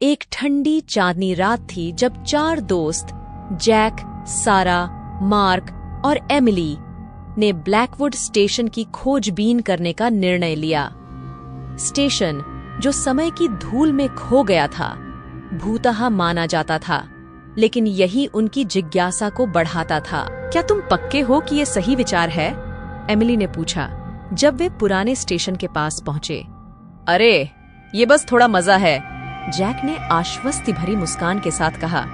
एक ठंडी चांदनी रात थी जब 4 दोस्त जैक, सारा, मार्क और एमिली ने ब्लैकवुड स्टेशन की खोजबीन करने का निर्णय लिया। स्टेशन, जो समय की धूल में खो गया था, भूतहा माना जाता था, लेकिन यही उनकी जिज्ञासा को बढ़ाता था। क्या तुम पक्के हो कि ये सही विचार है? एमिली ने पूछा जब वे पुराने स्टेशन के पास पहुंचे। अरे, ये बस थोड़ा मजा है, जैक ने आश्वस्ति भरी मुस्कान के साथ कहा।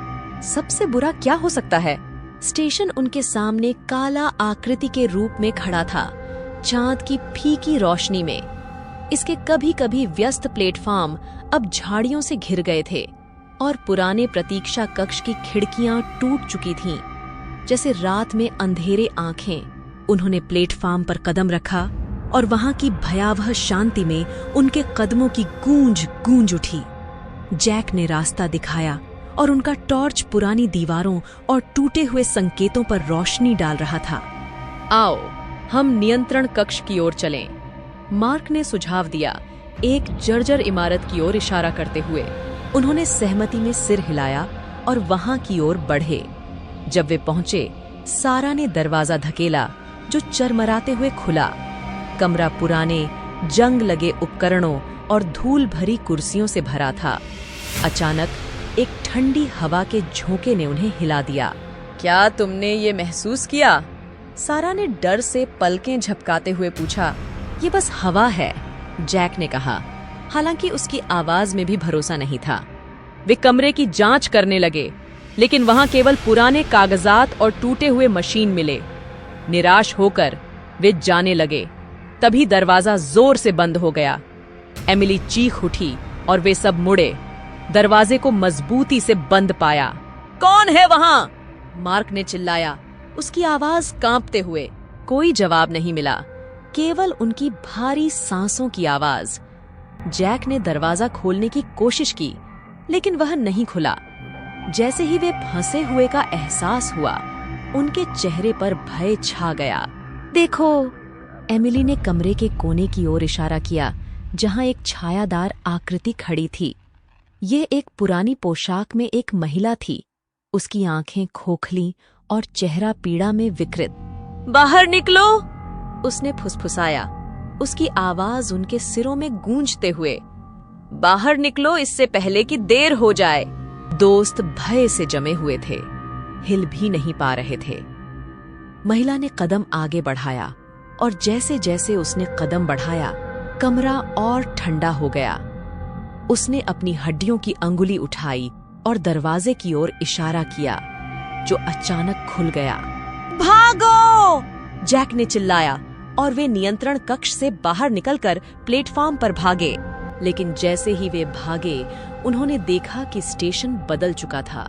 सबसे बुरा क्या हो सकता है? स्टेशन उनके सामने काला आकृति के रूप में खड़ा था, चांद की फीकी रोशनी में। इसके कभी कभी व्यस्त प्लेटफॉर्म अब झाड़ियों से घिर गए थे और पुराने प्रतीक्षा कक्ष की खिड़कियां टूट चुकी थीं, जैसे रात में अंधेरे आंखें। उन्होंने प्लेटफॉर्म पर कदम रखा और वहां की भयावह शांति में उनके कदमों की गूंज गूंज उठी। जैक ने रास्ता दिखाया और उनका टॉर्च पुरानी दीवारों और टूटे हुए संकेतों पर रोशनी डाल रहा था। आओ, हम नियंत्रण कक्ष की ओर चलें, मार्क ने सुझाव दिया, एक जर्जर इमारत की ओर इशारा करते हुए। उन्होंने सहमति में सिर हिलाया और वहां की ओर बढ़े। जब वे पहुंचे, सारा ने दरवाजा धकेला, जो चरमराते हुए खुला। कमरा पुराने, जंग लगे उपकरणों और धूल भरी कुर्सियों से भरा था। अचानक एक ठंडी हवा के झोंके ने उन्हें हिला दिया। क्या तुमने ये महसूस किया? सारा ने डर से पलकें झपकाते हुए पूछा। ये बस हवा है, जैक ने कहा, हालांकि उसकी आवाज में भी भरोसा नहीं था। वे कमरे की जांच करने लगे, लेकिन वहां केवल पुराने कागजात और टूटे हुए मशीन मिले। निराश होकर वे जाने लगे। तभी दरवाजा जोर से बंद हो गया। एमिली चीख उठी और वे सब मुड़े। दरवाजे को मजबूती से बंद पाया। कौन है वहां? मार्क ने चिल्लाया, उसकी आवाज कांपते हुए। कोई जवाब नहीं मिला, केवल उनकी भारी सांसों की आवाज। जैक ने दरवाजा खोलने की कोशिश की, लेकिन वह नहीं खुला। जैसे ही वे फंसे हुए का एहसास हुआ, उनके चेहरे पर भय छा गया। देखो, एमिली ने कमरे के कोने की ओर इशारा किया, जहां एक छायादार आकृति खड़ी थी। ये एक पुरानी पोशाक में एक महिला थी। उसकी आंखें खोखली और चेहरा पीड़ा में विकृत। बाहर निकलो, उसने फुसफुसाया, उसकी आवाज उनके सिरों में गूंजते हुए। बाहर निकलो, इससे पहले कि देर हो जाए। दोस्त भय से जमे हुए थे, हिल भी नहीं पा रहे थे। महिला ने कदम आगे बढ़ाया और जैसे जैसे उसने कदम बढ़ाया, कमरा और ठंडा हो गया। उसने अपनी हड्डियों की अंगुली उठाई और दरवाजे की ओर इशारा किया, जो अचानक खुल गया। भागो! जैक ने चिल्लाया और वे नियंत्रण कक्ष से बाहर निकलकर प्लेटफॉर्म पर भागे। लेकिन जैसे ही वे भागे, उन्होंने देखा कि स्टेशन बदल चुका था।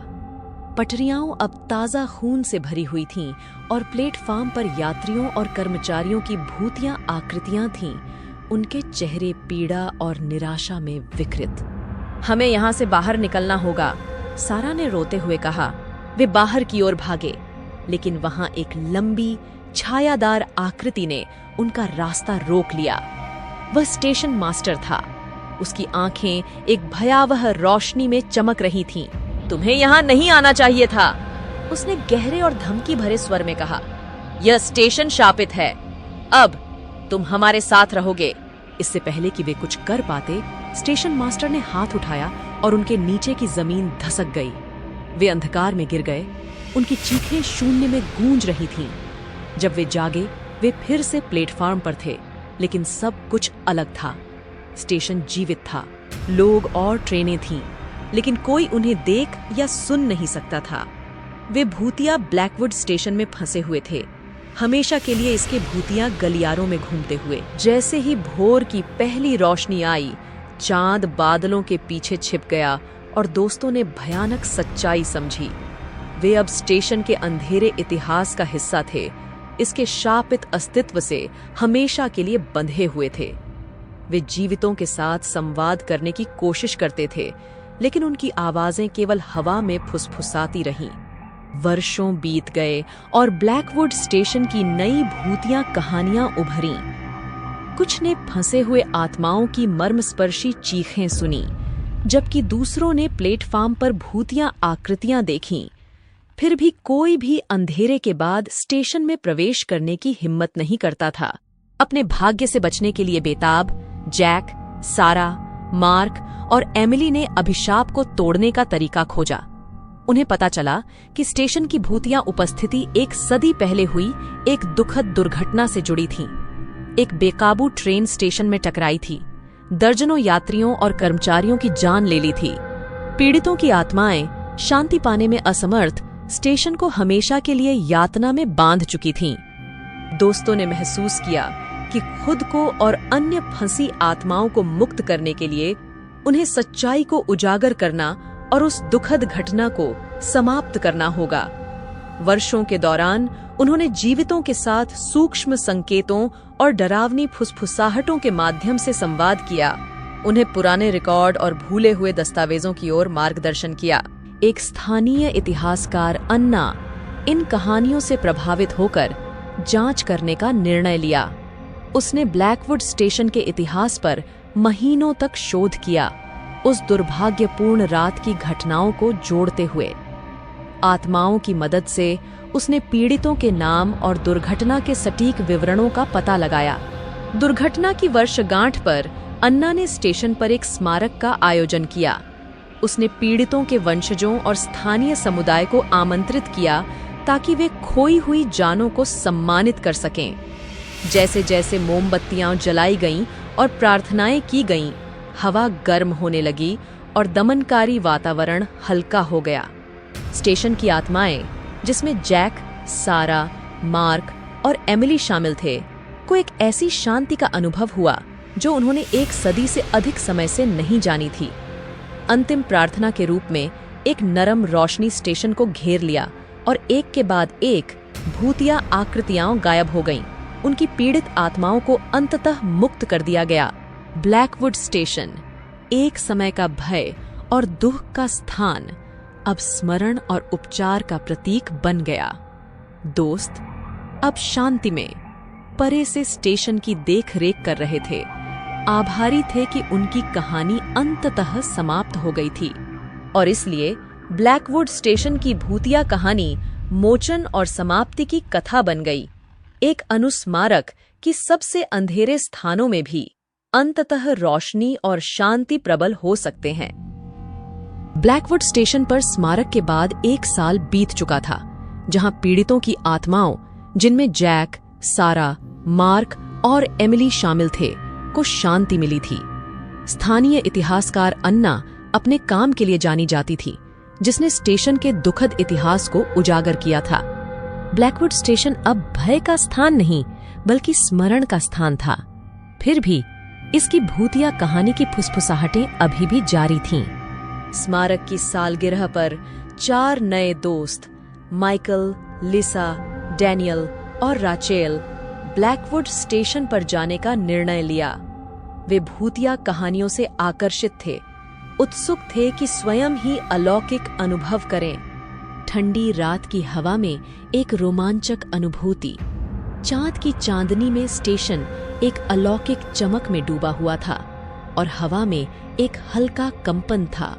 पटरियां अब ताजा खून से भरी हुई थीं और प्लेटफॉर्म पर यात्रियों और कर्मचारियों की भूतिया आकृतियां थीं, उनके चेहरे पीड़ा और निराशा में विकृत। हमें यहाँ से बाहर निकलना होगा, सारा ने रोते हुए कहा। वे बाहर की ओर भागे, लेकिन वहां एक लंबी, छायादार आकृति ने उनका रास्ता रोक लिया। वह स्टेशन मास्टर था। उसकी आंखें एक भयावह रोशनी में चमक रही थीं। तुम्हें यहाँ नहीं आना चाहिए था, उसने गहरे और धमकी भरे स्वर में कहा। यह स्टेशन शापित है, अब तुम हमारे साथ रहोगे। इससे पहले कि वे कुछ कर पाते, स्टेशन मास्टर ने हाथ उठाया और उनके नीचे की जमीन धसक गई। वे अंधकार में गिर गए। उनकी चीखें शून्य में गूंज रही थीं। जब वे जागे, वे फिर से प्लेटफॉर्म पर थे, लेकिन सब कुछ अलग था। स्टेशन जीवित था, लोग और ट्रेनें थीं, लेकिन कोई उन्हें देख या सुन नहीं सकता था। वे भूतिया ब्लैकवुड स्टेशन में फंसे हुए थे, हमेशा के लिए इसके भूतिया गलियारों में घूमते हुए। जैसे ही भोर की पहली रोशनी आई, चांद बादलों के पीछे छिप गया और दोस्तों ने भयानक सच्चाई समझी। वे अब स्टेशन के अंधेरे इतिहास का हिस्सा थे, इसके शापित अस्तित्व से हमेशा के लिए बंधे हुए थे। वे जीवितों के साथ संवाद करने की कोशिश करते थे, लेकिन उनकी आवाजें केवल हवा में फुसफुसाती रहीं। वर्षों बीत गए और ब्लैकवुड स्टेशन की नई भूतिया कहानियां उभरीं। कुछ ने फंसे हुए आत्माओं की मर्मस्पर्शी चीखें सुनी, जबकि दूसरों ने प्लेटफार्म पर भूतिया आकृतियां देखीं। फिर भी कोई भी अंधेरे के बाद स्टेशन में प्रवेश करने की हिम्मत नहीं करता था। अपने भाग्य से बचने के लिए बेताब जैक, सारा, मार्क और एमिली ने अभिशाप को तोड़ने का तरीका खोजा। उन्हें पता चला कि स्टेशन की भूतिया उपस्थिति एक सदी पहले हुई एक दुखद दुर्घटना से जुड़ी थी। एक बेकाबू ट्रेन स्टेशन में टकराई थी, दर्जनों यात्रियों और कर्मचारियों की जान ले ली थी। पीड़ितों की आत्माएं शांति पाने में असमर्थ स्टेशन को हमेशा के लिए यातना में बांध चुकी थीं। दोस्तों ने महसूस किया कि खुद को और अन्य फंसी आत्माओं को मुक्त करने के लिए उन्हें सच्चाई को उजागर करना और उस दुखद घटना को समाप्त करना होगा। वर्षों के दौरान उन्होंने जीवितों के साथ सूक्ष्म संकेतों और डरावनी फुसफुसाहटों के माध्यम से संवाद किया, उन्हें पुराने रिकॉर्ड और भूले हुए दस्तावेजों की ओर मार्गदर्शन किया। एक स्थानीय इतिहासकार अन्ना इन कहानियों से प्रभावित होकर जांच करने का निर्णय लिया। उसने ब्लैकवुड स्टेशन के इतिहास पर महीनों तक शोध किया, उस दुर्भाग्यपूर्ण रात की घटनाओं को जोड़ते हुए। आत्माओं की मदद से उसने पीड़ितों के नाम और दुर्घटना के सटीक विवरणों का पता लगाया। दुर्घटना की वर्षगांठ पर अन्ना ने स्टेशन पर एक स्मारक का आयोजन किया। उसने पीड़ितों के वंशजों और स्थानीय समुदाय को आमंत्रित किया ताकि वे खोई हुई जानों को सम्मानित कर सकें। जैसे जैसे मोमबत्तियां जलाई गईं और प्रार्थनाएं की गईं, हवा गर्म होने लगी और दमनकारी वातावरण हल्का हो गया। स्टेशन की आत्माएं, जिसमें जैक, सारा, मार्क और एमिली शामिल थे, को एक ऐसी शांति का अनुभव हुआ जो उन्होंने एक सदी से अधिक समय से नहीं जानी थी। अंतिम प्रार्थना के रूप में एक नरम रोशनी स्टेशन को घेर लिया और एक के बाद एक भूतिया आकृतियां गायब हो गईं। उनकी पीड़ित आत्माओं को अंततः मुक्त कर दिया गया। ब्लैकवुड स्टेशन, एक समय का भय और दुख का स्थान, अब स्मरण और उपचार का प्रतीक बन गया। दोस्त अब शांति में परे से स्टेशन की देख-रेख कर रहे थे, आभारी थे कि उनकी कहानी अंततः समाप्त हो गई थी। और इसलिए ब्लैकवुड स्टेशन की भूतिया कहानी मोचन और समाप्ति की कथा बन गई, एक अनुस्मारक कि सबसे अंधेरे स्थानों में भी अंततः रोशनी और शांति प्रबल हो सकते हैं। ब्लैकवुड स्टेशन पर स्मारक के बाद 1 साल बीत चुका था, जहां पीड़ितों की आत्माओं, जिनमें जैक, सारा, मार्क और एमिली शामिल थे, को शांति मिली थी। स्थानीय इतिहासकार अन्ना अपने काम के लिए जानी जाती थी, जिसने स्टेशन के दुखद इतिहास को उजागर किया था। ब्लैकवुड स्टेशन अब भय का स्थान नहीं, बल्कि स्मरण का स्थान था। फिर भी इसकी भूतिया कहानी की फुसफुसाहटें अभी भी जारी थीं। स्मारक की सालगिरह पर 4 नए दोस्त, माइकल, लिसा, डैनियल और राचेल, ब्लैकवुड स्टेशन पर जाने का निर्णय लिया। वे भूतिया कहानियों से आकर्षित थे, उत्सुक थे कि स्वयं ही अलौकिक अनुभव करें। ठंडी रात की हवा में एक रोमांचक अनुभूति। चांद की चांदनी में स्टेशन एक अलौकिक चमक में डूबा हुआ था और हवा में एक हल्का कंपन था।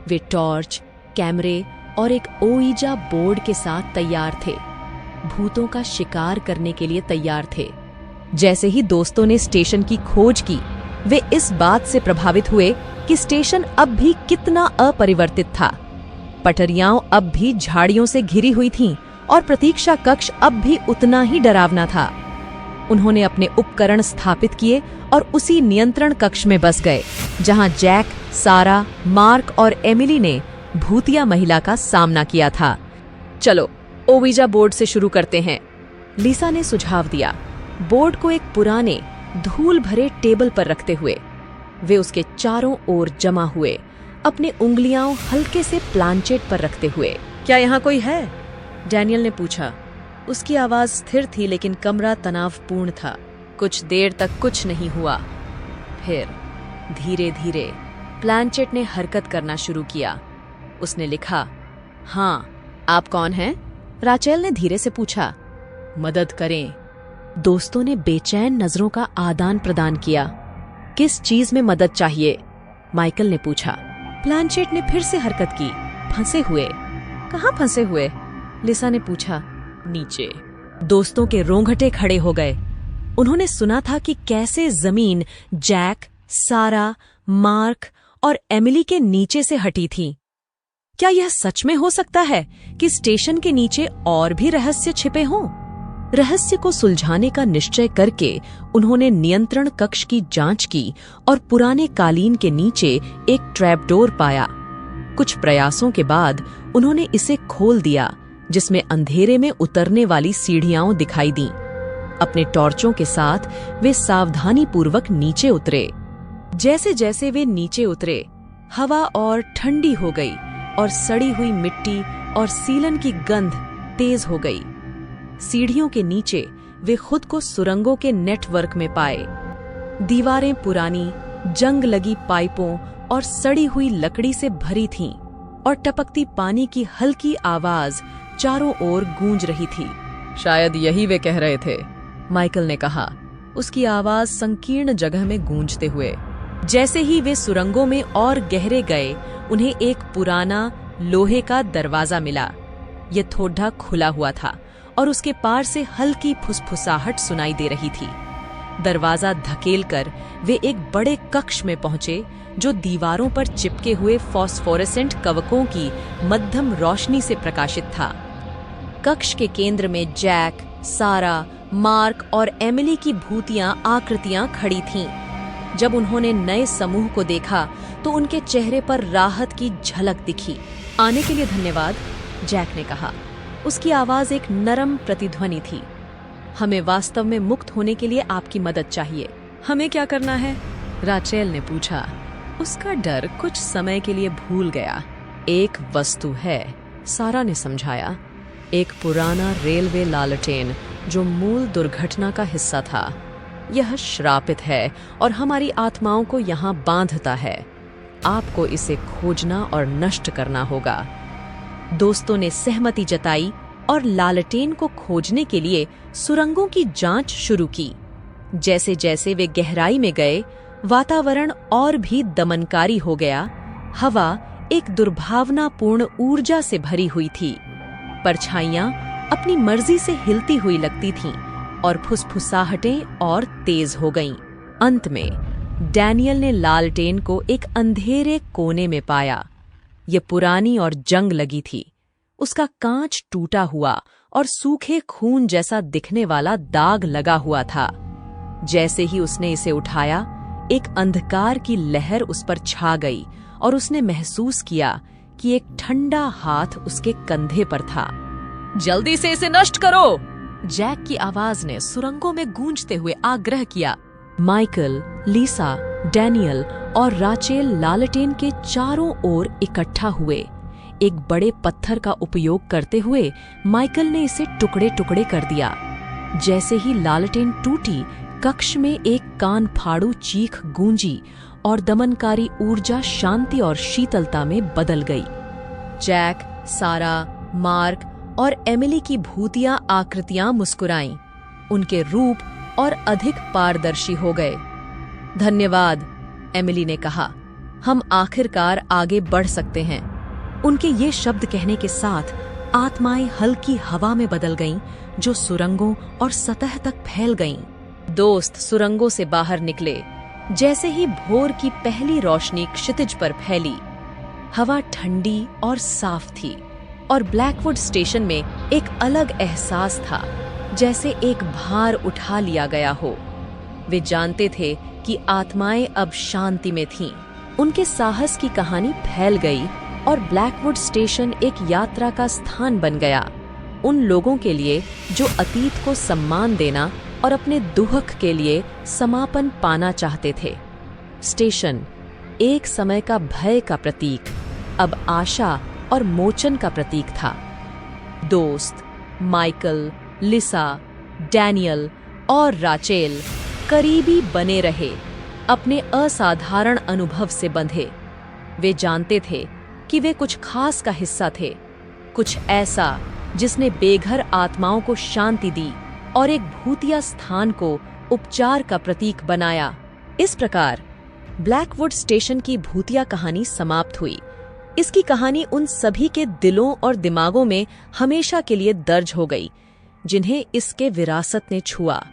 वे टॉर्च, कैमरे और एक ओइजा बोर्ड के साथ तैयार थे, भूतों का शिकार करने के लिए तैयार थे। जैसे ही दोस्तों ने स्टेशन की खोज की, वे इस बात से प्रभावित हुए कि स्टेशन अब भी कितना अपरिवर्तित था। पटरियां अब भी झाड़ियों से घिरी हुई थीं और प्रतीक्षा कक्ष अब भी उतना ही डरावना था। उन्होंने अपने उपकरण स्थापित किए और उसी नियंत्रण कक्ष में बस गए, जहां जैक, सारा, मार्क और एमिली ने भूतिया महिला का सामना किया था। चलो ओविजा बोर्ड से शुरू करते हैं, लिसा ने सुझाव दिया। बोर्ड को एक पुराने धूल भरे टेबल पर रखते हुए वे उसके चारों ओर जमा हुए, अपनी उंगलियां हल्के से प्लांचेट पर रखते हुए। क्या यहाँ कोई है? डैनियल ने पूछा। उसकी आवाज स्थिर थी, लेकिन कमरा तनावपूर्ण था। कुछ देर तक कुछ नहीं हुआ। फिर धीरे धीरे प्लांचेट ने हरकत करना शुरू किया। उसने लिखा, हाँ, आप कौन हैं? राचेल ने धीरे से पूछा। मदद करें। दोस्तों ने बेचैन नजरों का आदान प्रदान किया। किस चीज में मदद चाहिए? माइकल ने पूछा। प्लानचेट ने फिर से हरकत की। फंसे हुए? कहाँ फंसे हुए? लिसा ने पूछा। नीचे। दोस्तों के रोंगटे खड़े हो गए। उन्होंने सुना था कि कैसे जमीन जैक, सारा, मार्क और एमिली के नीचे से हटी थी। क्या यह सच में हो सकता है कि स्टेशन के नीचे और भी रहस्य छिपे हों? रहस्य को सुलझाने का निश्चय करके उन्होंने नियंत्रण कक्ष की जांच की और पुराने कालीन के नीचे एक ट्रैपडोर पाया। कुछ प्रयासों के बाद उन्होंने इसे खोल दिया, जिसमें अंधेरे में उतरने वाली सीढ़ियां दिखाई दीं। अपने टॉर्चों के साथ वे सावधानीपूर्वक नीचे उतरे। जैसे जैसे वे नीचे उतरे, हवा और ठंडी हो गई और सड़ी हुई मिट्टी और सीलन की गंध तेज हो गई। सीढ़ियों के नीचे वे खुद को सुरंगों के नेटवर्क में पाए। दीवारें पुरानी, जंग लगी पाइपों और सड़ी हुई लकड़ी से भरी थीं और टपकती पानी की हल्की आवाज चारों ओर गूंज रही थी। शायद यही वे कह रहे थे, माइकल ने कहा, उसकी आवाज संकीर्ण जगह में गूंजते हुए। जैसे ही वे सुरंगों में और गहरे गए, उन्हें एक पुराना लोहे का दरवाजा मिला। यह थोड़ा खुला हुआ था और उसके पार से हल्की फुसफुसाहट सुनाई दे रही थी। दरवाजा धकेलकर वे एक बड़े कक्ष में पहुंचे, जो दीवारों पर चिपके हुए फॉस्फोरेसेंट कवकों की मध्यम रोशनी से प्रकाशित था। कक्ष के केंद्र में जैक, सारा, मार्क और एमिली की भूतियां आकृतियां खड़ी थीं। जब उन्होंने नए समूह को देखा तो उनके चेहरे पर राहत की झलक दिखी। आने के लिए धन्यवाद, जैक ने कहा। उसकी आवाज एक नरम प्रतिध्वनि थी। हमें वास्तव में मुक्त होने के लिए आपकी मदद चाहिए। हमें क्या करना है? राचेल ने पूछा। उसका डर कुछ समय के लिए भूल गया। एक वस्तु है, सारा ने समझाया। एक पुराना रेलवे लालटेन जो मूल दुर्घटना का हिस्सा था। यह श्रापित है और हमारी आत्माओं को यहाँ बांधता है। आपको इसे खोजना और नष्ट करना होगा। दोस्तों ने सहमति जताई और लालटेन को खोजने के लिए सुरंगों की जांच शुरू की। जैसे जैसे वे गहराई में गए, वातावरण और भी दमनकारी हो गया। हवा एक दुर्भावनापूर्ण ऊर्जा से भरी हुई थी। परछाइयां अपनी मर्जी से हिलती हुई लगती थीं और फुसफुसाहटें और तेज हो गईं। अंत में डैनियल ने लालटेन को एक अंधेरे कोने में पाया। यह पुरानी और जंग लगी थी। उसका कांच टूटा हुआ और सूखे खून जैसा दिखने वाला दाग लगा हुआ था। जैसे ही उसने इसे उठाया, एक अंधकार की लहर उस पर छा गई और उसने महसूस किया कि एक ठंडा हाथ उसके कंधे पर था। जल्दी से इसे नष्ट करो, जैक की आवाज ने सुरंगों में गूंजते हुए आग्रह किया। माइकल, लिसा, डैनियल और राचेल लालटेन के चारों ओर इकट्ठा हुए। एक बड़े पत्थर का उपयोग करते हुए माइकल ने इसे टुकड़े टुकड़े कर दिया। जैसे ही लालटेन टूटी, कक्ष में एक कान फाड़ू चीख गूंजी और दमनकारी ऊर्जा शांति और शीतलता में बदल गई। जैक, सारा, मार्क और एमिली की भूतिया आकृतियां मुस्कुराईं। उनके रूप और अधिक पारदर्शी हो गए। धन्यवाद, एमिली ने कहा। हम आखिरकार आगे बढ़ सकते हैं। उनके ये शब्द कहने के साथ आत्माएं हल्की हवा में बदल गईं, जो सुरंगों और सतह तक फैल गईं। दोस्त सुरंगों से बाहर निकले। जैसे ही भोर की पहली रोशनी क्षितिज पर फैली, हवा ठंडी और साफ थी और ब्लैकवुड स्टेशन में एक अलग एहसास था, जैसे एक भार उठा लिया गया हो। वे जानते थे कि आत्माएं अब शांति में थीं। उनके साहस की कहानी फैल गई और ब्लैकवुड स्टेशन एक यात्रा का स्थान बन गया, उन लोगों के लिए जो अतीत को सम्मान देना और अपने दुहक के लिए समापन पाना चाहते थे। स्टेशन एक समय का भय का प्रतीक, अब आशा और मोचन का प्रतीक था। दोस्त माइकल, लिसा, डैनियल और राचेल करीबी बने रहे, अपने असाधारण अनुभव से बंधे। वे जानते थे कि वे कुछ खास का हिस्सा थे, कुछ ऐसा जिसने बेघर आत्माओं को शांति दी और एक भूतिया स्थान को उपचार का प्रतीक बनाया। इस प्रकार ब्लैकवुड स्टेशन की भूतिया कहानी समाप्त हुई। इसकी कहानी उन सभी के दिलों और दिमागों में हमेशा के लिए दर्ज हो गई जिन्हें इसके विरासत ने छुआ।